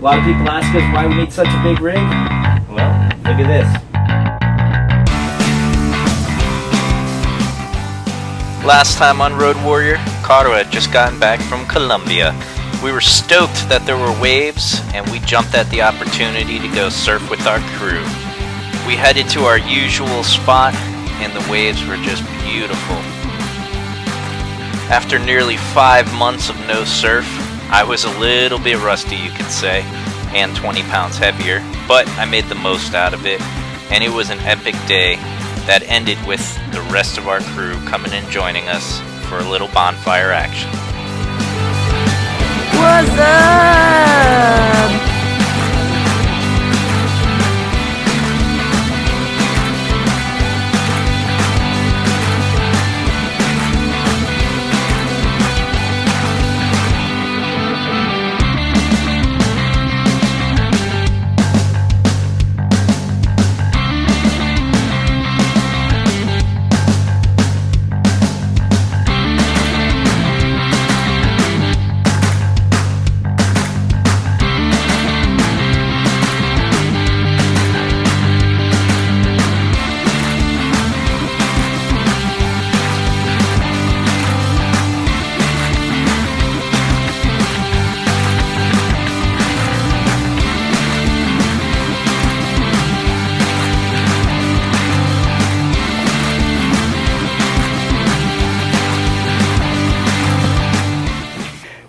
A lot of people ask us why we need such a big rig. Well, look at this. Last time on Road Warrior, Caro had just gotten back from Colombia. We were stoked that there were waves, and we jumped at the opportunity to go surf with our crew. We headed to our usual spot, and the waves were just beautiful. After nearly 5 months of no surf, I was a little bit rusty, you could say, and 20 pounds heavier, but I made the most out of it, and it was an epic day that ended with the rest of our crew coming and joining us for a little bonfire action. What's up?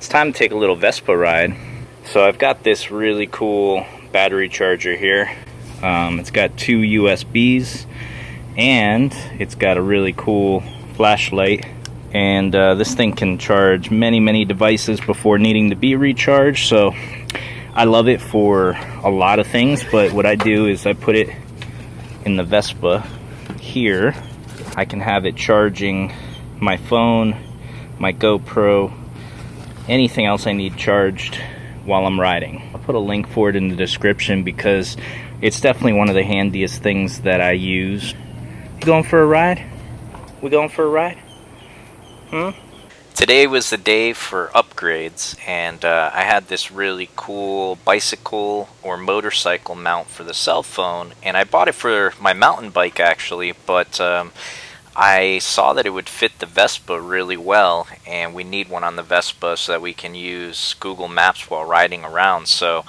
Time to take a little Vespa ride. So I've got this really cool battery charger here. It's got 2 USBs and it's got a really cool flashlight, and this thing can charge many devices before needing to be recharged. So I love it for a lot of things, but what I do is I put it in the Vespa here. I can have it charging my phone, my GoPro, anything else I need charged while I'm riding. I'll put a link for it in the description because it's definitely one of the handiest things that I use. You going for a ride? We going for a ride? Today was the day for upgrades, and I had this really cool bicycle or motorcycle mount for the cell phone, and I bought it for my mountain bike actually, but I saw that it would fit the Vespa really well, and we need one on the Vespa so that we can use Google Maps while riding around. So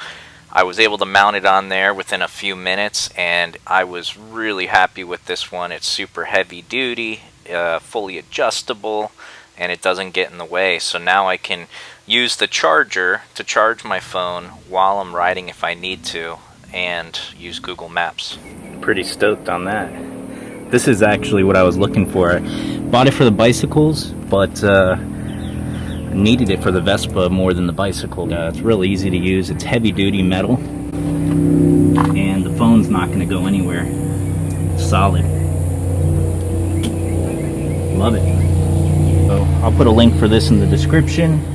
I was able to mount it on there within a few minutes, and I was really happy with this one. It's super heavy duty, fully adjustable, and it doesn't get in the way. So now I can use the charger to charge my phone while I'm riding if I need to, and use Google Maps. Pretty stoked on that. This is actually what I was looking for. I bought it for the bicycles, but needed it for the Vespa more than the bicycle. It's real easy to use. It's heavy duty metal, and the phone's not going to go anywhere. It's solid. Love it. So I'll put a link for this in the description.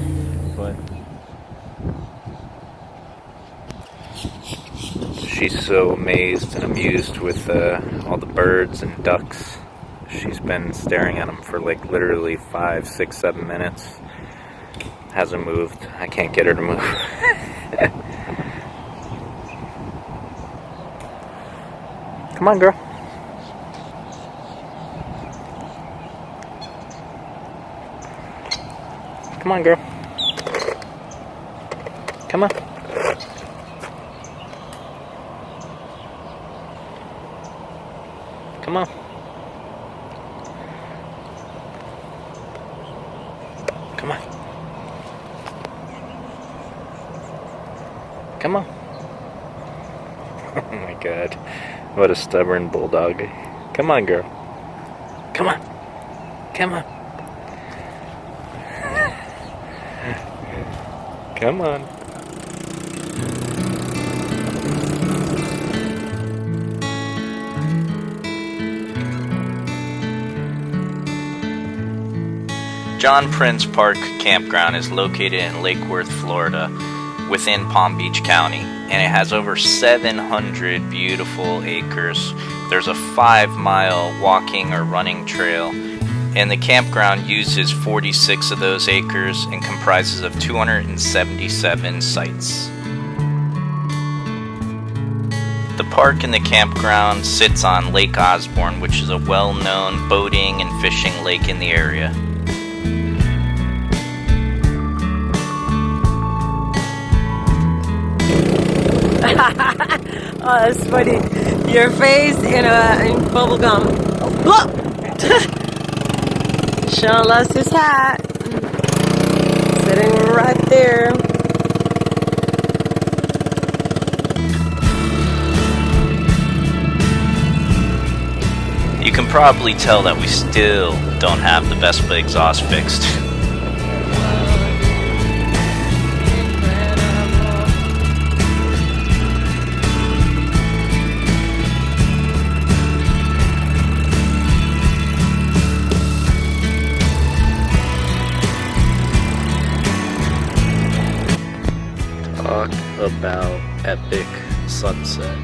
She's so amazed and amused with all the birds and ducks. She's been staring at them for like literally 5, 6, 7 minutes. Hasn't moved. I can't get her to move. Come on, girl. Come on, girl. Come on. Come on. Come on. Come on. Oh my God. What a stubborn bulldog. Come on, girl. Come on. Come on. Come on. John Prince Park Campground is located in Lake Worth, Florida, within Palm Beach County, and it has over 700 beautiful acres. There's a 5-mile walking or running trail, and the campground uses 46 of those acres and comprises of 277 sites. The park and the campground sits on Lake Osborne, which is a well-known boating and fishing lake in the area. Oh, that's funny. Your face in bubble gum. Whoa! Sean lost his hat. Sitting right there. You can probably tell that we still don't have the Vespa exhaust fixed. Talk about epic sunset.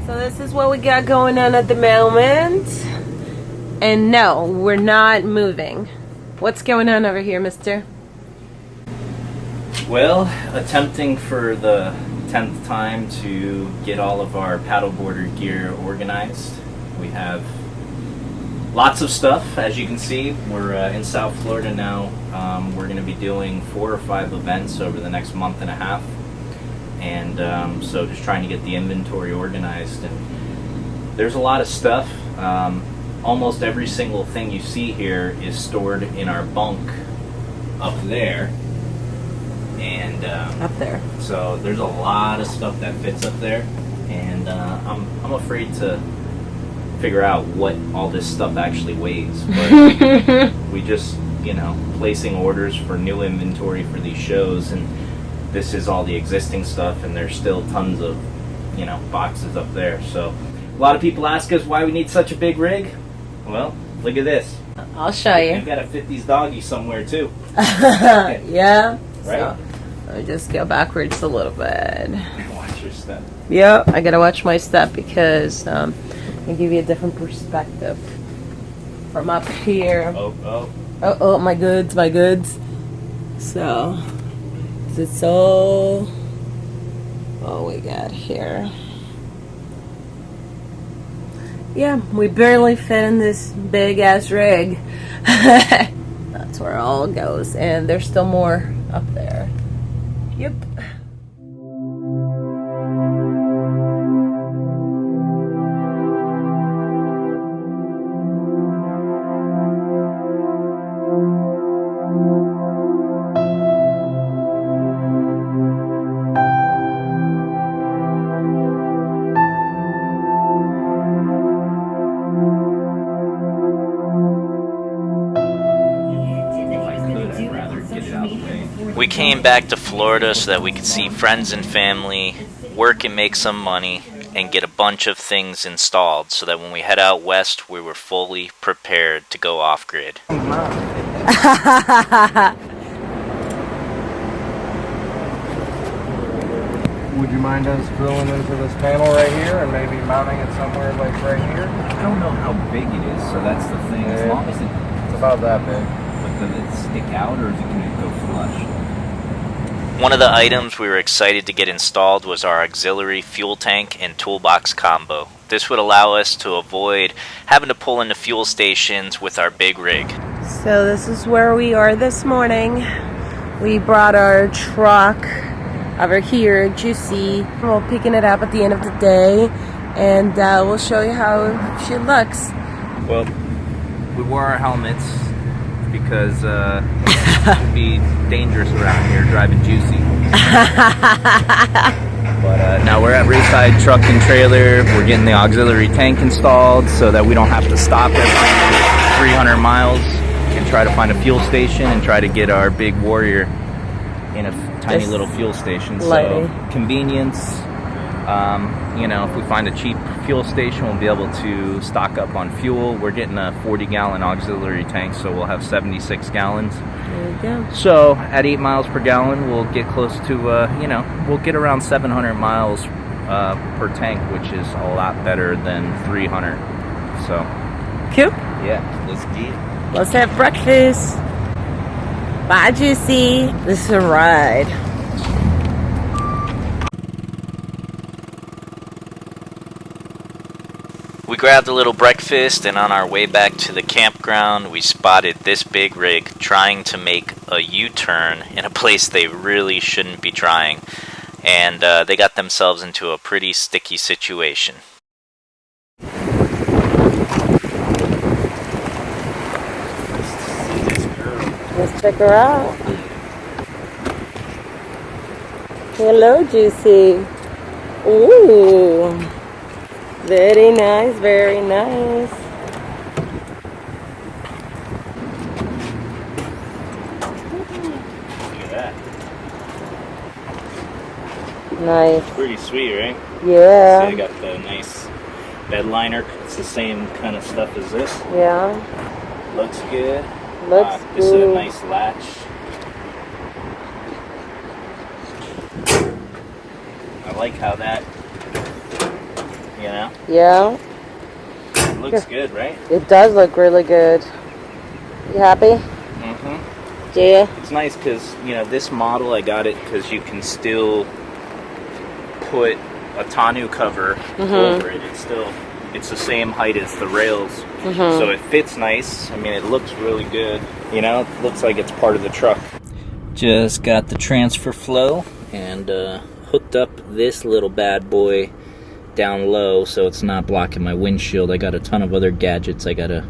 So this is what we got going on at the moment. And no, we're not moving. What's going on over here, mister? Well, attempting for the 10th time to get all of our paddleboarder gear organized. We have lots of stuff, as you can see. We're in South Florida now. We're going to be doing 4 or 5 events over the next month and a half. And so just trying to get the inventory organized. And there's a lot of stuff. Almost every single thing you see here is stored in our bunk up there. And Up there. so there's a lot of stuff that fits up there. And I'm afraid to figure out what all this stuff actually weighs. But we just, placing orders for new inventory for these shows, and this is all the existing stuff, and there's still tons of, boxes up there. So a lot of people ask us why we need such a big rig. Well, look at this. I'll show you. We've got to fit these doggies somewhere too. Yeah. Right? So, let me just go backwards a little bit. Watch your step. Yep, I gotta watch my step because I give you a different perspective from up here. Oh, my goods. So, it's all what we got here. Yeah, we barely fit in this big ass rig. That's where it all goes, and there's still more up there. Yep. We came back to Florida so that we could see friends and family, work and make some money, and get a bunch of things installed so that when we head out west, we were fully prepared to go off-grid. Would you mind us drilling into this panel right here and maybe mounting it somewhere like right here? I don't know how big it is, so that's the thing. As long as It's about that big. does it stick out, or is it going to go flush? One of the items we were excited to get installed was our auxiliary fuel tank and toolbox combo. This would allow us to avoid having to pull into fuel stations with our big rig. So this is where we are this morning. We brought our truck over here, Juicy. We're picking it up at the end of the day, and we'll show you how she looks. Well, we wore our helmets because it would be dangerous around here driving Juicy. But now we're at Rayside Truck and Trailer. We're getting the auxiliary tank installed so that we don't have to stop every 300 miles and try to find a fuel station and try to get our big Warrior in a tiny little fuel station. So convenience. If we find a cheap fuel station, we'll be able to stock up on fuel. We're getting a 40-gallon auxiliary tank, so we'll have 76 gallons. There you go. So at 8 miles per gallon, we'll get close to, we'll get around 700 miles per tank, which is a lot better than 300. So, Cool. yeah, let's get it. Let's have breakfast. Bye, Juicy. This is a ride. We grabbed a little breakfast, and on our way back to the campground, we spotted this big rig trying to make a U-turn in a place they really shouldn't be trying. And they got themselves into a pretty sticky situation. Let's check her out. Hello, Juicy. Ooh. Very nice, very nice. Look at that. Nice. Pretty sweet, right? Yeah. So you got the nice bed liner. It's the same kind of stuff as this. Yeah. Looks good. Looks This is a good. nice latch. I like how that, you know, Yeah. looks good, right? It does look really good. You happy? Mm-hmm. Yeah. It's nice because, you know, this model, I got it because you can still put a tonneau cover over it. It's the same height as the rails. So it fits nice. I mean, it looks really good. You know, it looks like it's part of the truck. Just got the transfer flow and hooked up this little bad boy down low so it's not blocking my windshield. I got a ton of other gadgets I gotta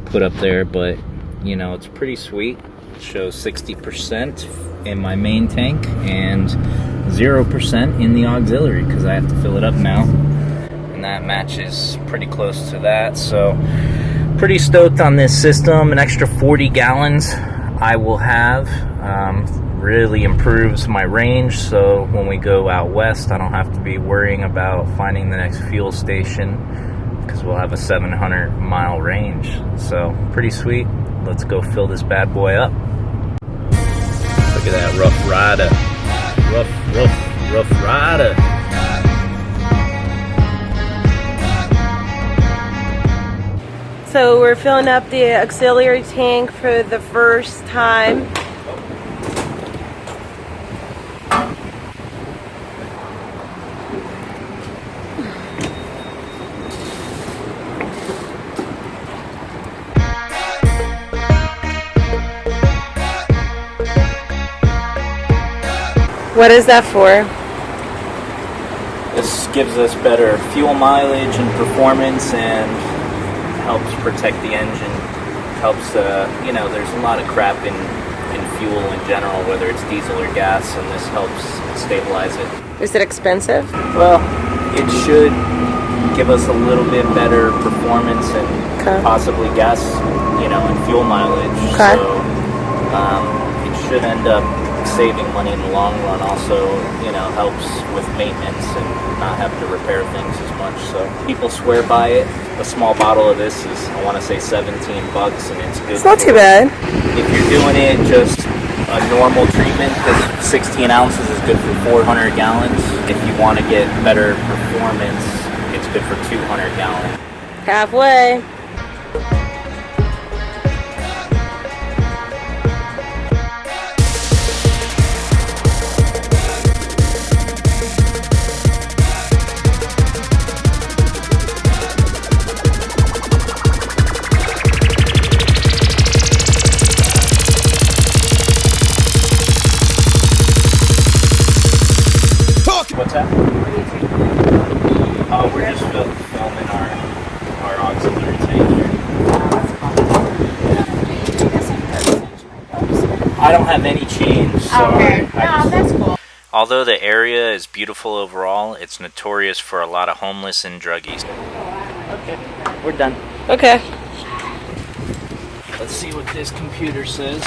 put up there, but you know, it's pretty sweet. It shows 60% in my main tank and 0% in the auxiliary because I have to fill it up now, and that matches pretty close to that. So pretty stoked on this system. An extra 40 gallons I will have. Really improves my range, so when we go out west I don't have to be worrying about finding the next fuel station because we'll have a 700-mile range. So pretty sweet. Let's go fill this bad boy up. Look at that rough rider. Rough rider. So we're filling up the auxiliary tank for the first time. What is that for? This gives us better fuel mileage and performance and helps protect the engine. Helps, you know, there's a lot of crap in fuel in general, whether it's diesel or gas, and this helps stabilize it. Is it expensive? Well, it should give us a little bit better performance and possibly gas, you know, and fuel mileage. Okay. So it should end up saving money in the long run. Also, you know, helps with maintenance and not having to repair things as much. So people swear by it. A small bottle of this is, I want to say, $17, and it's good. It's not too bad. If you're doing it just a normal treatment, this 16 ounces is good for 400 gallons. If you want to get better performance, it's good for 200 gallons. Halfway. What's that? Oh, we're just filming our auxiliary tank here. I don't have any chains, so Okay. No, that's cool. Although the area is beautiful overall, it's notorious for a lot of homeless and druggies. Okay, we're done. Okay. Let's see what this computer says.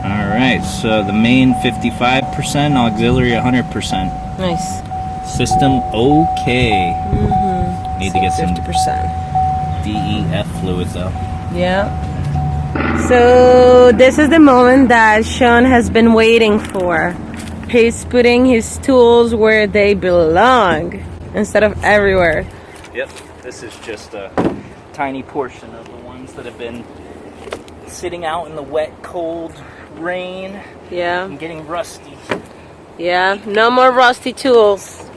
Alright, so the main 55%, auxiliary 100%. Nice. System okay. Need to get some 50%. DEF fluid though. Yeah. So this is the moment that Sean has been waiting for. He's putting his tools where they belong instead of everywhere. Yep, this is just a tiny portion of the ones that have been sitting out in the wet, cold rain Yeah. and getting rusty. Yeah. No more rusty tools.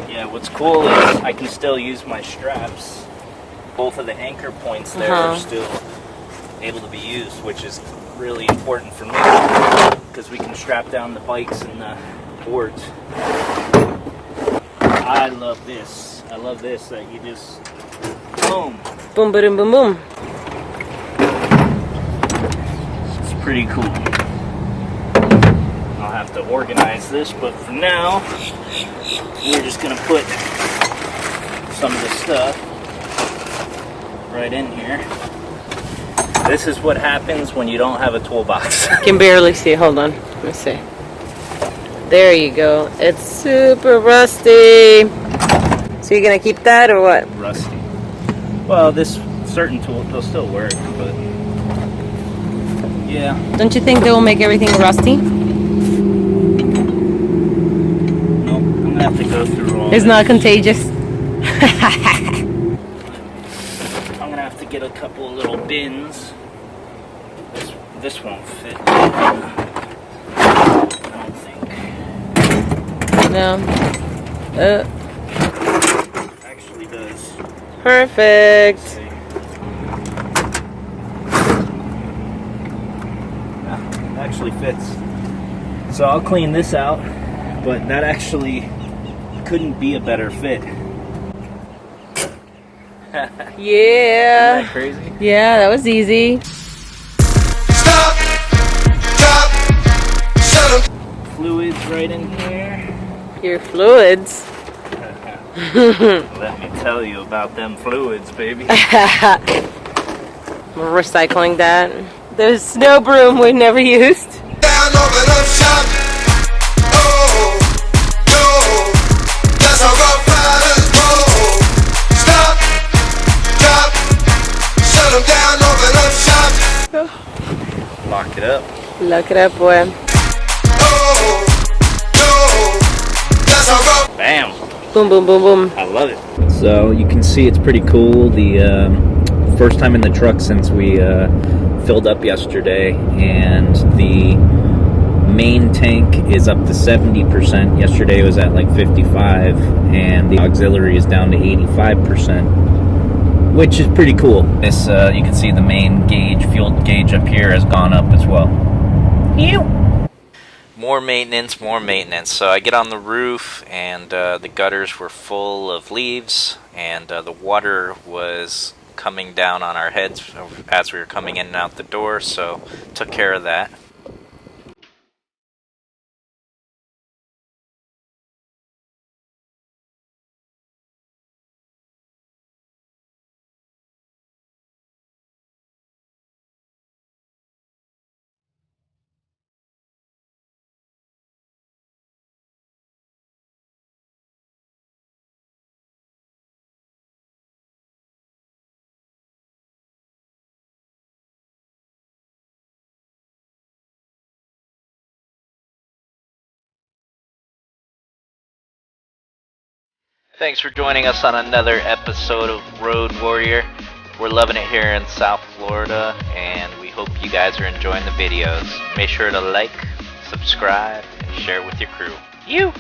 Yeah, what's cool is I can still use my straps. Both of the anchor points there are still able to be used, which is really important for me because we can strap down the bikes and the boards. I love this. I love this that you just boom. Boom, boom, boom, boom. It's pretty cool. I'll have to organize this, but for now, we're just gonna put some of the stuff right in here. This is what happens when you don't have a toolbox. I can barely see. Hold on. Let me see. There you go. It's super rusty. So you're gonna keep that or what? Rusty. Well, this certain tool, they'll still work, but yeah. Don't you think they will make everything rusty? Nope, I'm gonna have to go through all It's this. not contagious. I'm gonna have to get a couple of little bins. This won't fit. I don't think. No. Actually does. Perfect. Let's see. Yeah, actually fits. So I'll clean this out, but that actually couldn't be a better fit. Isn't Yeah. that crazy? Yeah, that was easy. Fluids right in here. Your fluids. Let me tell you about them fluids, baby. We're recycling that. The snow broom we never used. Down, open up shop. Oh, no, that's how rough riders roll. Stop, drop, shut 'em down, open up shop. Lock it up. Look it up, boy. Oh, no, that's how rough. Bam. Boom, boom, boom, boom. I love it. So you can see it's pretty cool. The first time in the truck since we filled up yesterday, and the main tank is up to 70%. Yesterday it was at like 55, and the auxiliary is down to 85%, which is pretty cool. This you can see the main gauge, fuel gauge up here has gone up as well. More maintenance, more maintenance. So I get on the roof, and the gutters were full of leaves, and the water was coming down on our heads as we were coming in and out the door, so took care of that. Thanks for joining us on another episode of Road Warrior. We're loving it here in South Florida, and we hope you guys are enjoying the videos. Make sure to like, subscribe, and share it with your crew. You!